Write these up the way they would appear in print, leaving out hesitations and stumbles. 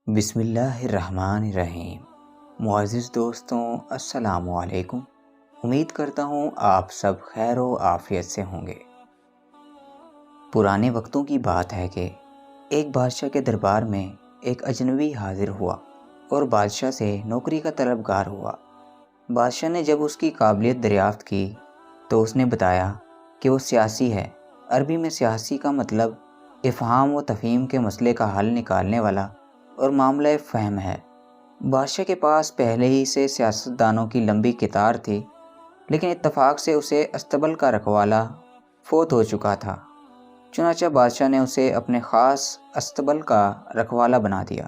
بسم اللہ الرحمن الرحیم۔ معزز دوستوں، السلام علیکم۔ امید کرتا ہوں آپ سب خیر و عافیت سے ہوں گے۔ پرانے وقتوں کی بات ہے کہ ایک بادشاہ کے دربار میں ایک اجنبی حاضر ہوا اور بادشاہ سے نوکری کا طلبگار ہوا۔ بادشاہ نے جب اس کی قابلیت دریافت کی تو اس نے بتایا کہ وہ سیاسی ہے۔ عربی میں سیاسی کا مطلب افہام و تفہیم کے مسئلے کا حل نکالنے والا اور معاملہ فہم ہے۔ بادشاہ کے پاس پہلے ہی سے سیاستدانوں کی لمبی قطار تھی، لیکن اتفاق سے اسے استبل کا رکھوالا فوت ہو چکا تھا۔ چنانچہ بادشاہ نے اسے اپنے خاص استبل کا رکھوالا بنا دیا۔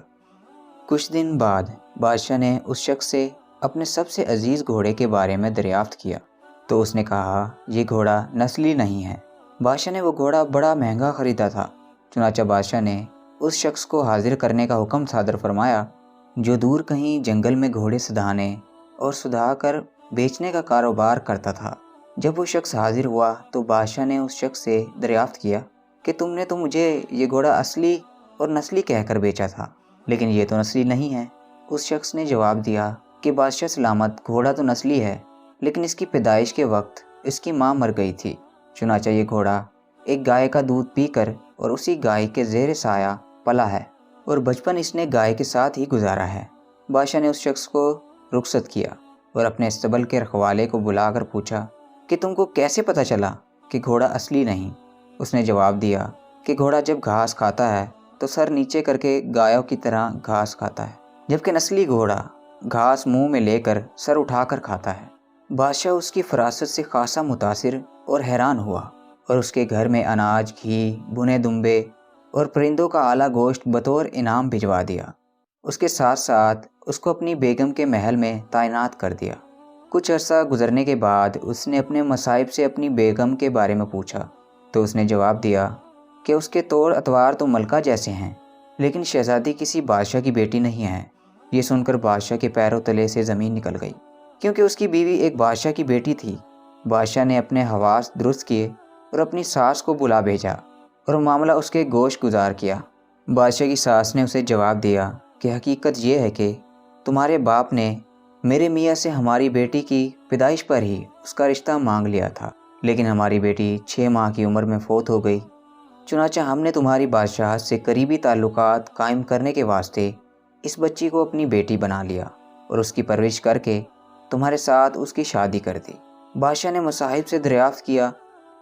کچھ دن بعد بادشاہ نے اس شخص سے اپنے سب سے عزیز گھوڑے کے بارے میں دریافت کیا تو اس نے کہا یہ گھوڑا نسلی نہیں ہے۔ بادشاہ نے وہ گھوڑا بڑا مہنگا خریدا تھا۔ چنانچہ بادشاہ نے اس شخص کو حاضر کرنے کا حکم صادر فرمایا جو دور کہیں جنگل میں گھوڑے سدھانے اور سدھا کر بیچنے کا کاروبار کرتا تھا۔ جب وہ شخص حاضر ہوا تو بادشاہ نے اس شخص سے دریافت کیا کہ تم نے تو مجھے یہ گھوڑا اصلی اور نسلی کہہ کر بیچا تھا، لیکن یہ تو نسلی نہیں ہے۔ اس شخص نے جواب دیا کہ بادشاہ سلامت، گھوڑا تو نسلی ہے، لیکن اس کی پیدائش کے وقت اس کی ماں مر گئی تھی۔ چنانچہ یہ گھوڑا ایک گائے کا دودھ پی کر اور اسی گائے کے زیر سایہ پلا ہے اور بچپن اس نے گائے کے ساتھ ہی گزارا ہے۔ بادشاہ نے اس شخص کو رخصت کیا اور اپنے استبل کے رکھوالے کو بلا کر پوچھا کہ تم کو کیسے پتہ چلا کہ گھوڑا اصلی نہیں؟ اس نے جواب دیا کہ گھوڑا جب گھاس کھاتا ہے تو سر نیچے کر کے گایوں کی طرح گھاس کھاتا ہے، جبکہ نسلی گھوڑا گھاس منہ میں لے کر سر اٹھا کر کھاتا ہے۔ بادشاہ اس کی فراست سے خاصا متاثر اور حیران ہوا اور اس کے گھر میں اناج، گھی، بھنے دمبے اور پرندوں کا اعلیٰ گوشت بطور انعام بھجوا دیا۔ اس کے ساتھ ساتھ اس کو اپنی بیگم کے محل میں تعینات کر دیا۔ کچھ عرصہ گزرنے کے بعد اس نے اپنے مصائب سے اپنی بیگم کے بارے میں پوچھا تو اس نے جواب دیا کہ اس کے طور اتوار تو ملکہ جیسے ہیں، لیکن شہزادی کسی بادشاہ کی بیٹی نہیں ہے۔ یہ سن کر بادشاہ کے پیروں تلے سے زمین نکل گئی، کیونکہ اس کی بیوی ایک بادشاہ کی بیٹی تھی۔ بادشاہ نے اپنے حواس درست کیے اور اپنی ساس کو بلا بھیجا اور معاملہ اس کے گوش گزار کیا۔ بادشاہ کی ساس نے اسے جواب دیا کہ حقیقت یہ ہے کہ تمہارے باپ نے میرے میاں سے ہماری بیٹی کی پیدائش پر ہی اس کا رشتہ مانگ لیا تھا، لیکن ہماری بیٹی 6 ماہ کی عمر میں فوت ہو گئی۔ چنانچہ ہم نے تمہاری بادشاہت سے قریبی تعلقات قائم کرنے کے واسطے اس بچی کو اپنی بیٹی بنا لیا اور اس کی پرورش کر کے تمہارے ساتھ اس کی شادی کر دی۔ بادشاہ نے مصاحب سے دریافت کیا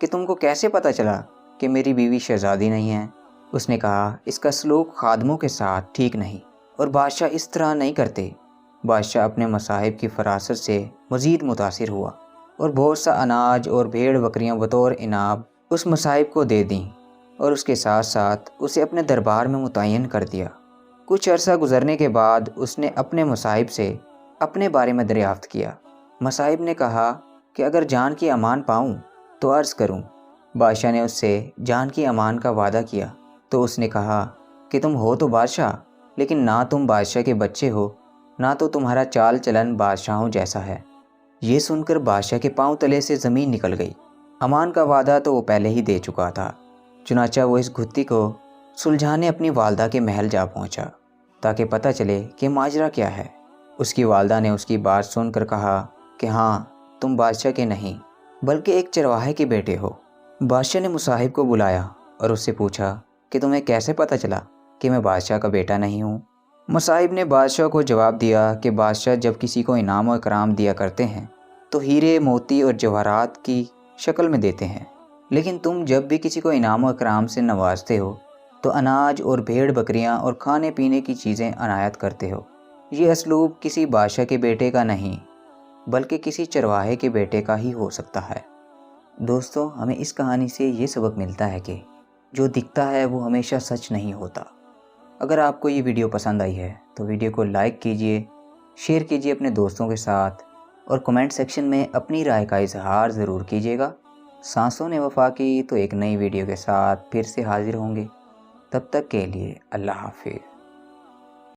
کہ تم کو کیسے پتہ چلا کہ میری بیوی شہزادی نہیں ہے؟ اس نے کہا اس کا سلوک خادموں کے ساتھ ٹھیک نہیں اور بادشاہ اس طرح نہیں کرتے۔ بادشاہ اپنے مصاحب کی فراست سے مزید متاثر ہوا اور بہت سا اناج اور بھیڑ بکریاں بطور انعام اس مصاحب کو دے دیں اور اس کے ساتھ ساتھ اسے اپنے دربار میں متعین کر دیا۔ کچھ عرصہ گزرنے کے بعد اس نے اپنے مصاحب سے اپنے بارے میں دریافت کیا۔ مصاحب نے کہا کہ اگر جان کی امان پاؤں تو عرض کروں۔ بادشاہ نے اس سے جان کی امان کا وعدہ کیا تو اس نے کہا کہ تم ہو تو بادشاہ، لیکن نہ تم بادشاہ کے بچے ہو، نہ تو تمہارا چال چلن بادشاہوں جیسا ہے۔ یہ سن کر بادشاہ کے پاؤں تلے سے زمین نکل گئی۔ امان کا وعدہ تو وہ پہلے ہی دے چکا تھا۔ چنانچہ وہ اس گھتی کو سلجھانے اپنی والدہ کے محل جا پہنچا تاکہ پتہ چلے کہ ماجرا کیا ہے۔ اس کی والدہ نے اس کی بات سن کر کہا کہ ہاں، تم بادشاہ کے نہیں بلکہ ایک چرواہے کے بیٹے ہو۔ بادشاہ نے مصاحب کو بلایا اور اس سے پوچھا کہ تمہیں کیسے پتہ چلا کہ میں بادشاہ کا بیٹا نہیں ہوں؟ مصاحب نے بادشاہ کو جواب دیا کہ بادشاہ جب کسی کو انعام و اکرام دیا کرتے ہیں تو ہیرے، موتی اور جواہرات کی شکل میں دیتے ہیں، لیکن تم جب بھی کسی کو انعام و اکرام سے نوازتے ہو تو اناج اور بھیڑ بکریاں اور کھانے پینے کی چیزیں عنایت کرتے ہو۔ یہ اسلوب کسی بادشاہ کے بیٹے کا نہیں بلکہ کسی چرواہے کے بیٹے کا ہی ہو سکتا ہے۔ دوستو، ہمیں اس کہانی سے یہ سبق ملتا ہے کہ جو دکھتا ہے وہ ہمیشہ سچ نہیں ہوتا۔ اگر آپ کو یہ ویڈیو پسند آئی ہے تو ویڈیو کو لائک کیجئے، شیئر کیجئے اپنے دوستوں کے ساتھ اور کمنٹ سیکشن میں اپنی رائے کا اظہار ضرور کیجئے گا۔ سانسوں نے وفا کی تو ایک نئی ویڈیو کے ساتھ پھر سے حاضر ہوں گے۔ تب تک کے لیے اللہ حافظ۔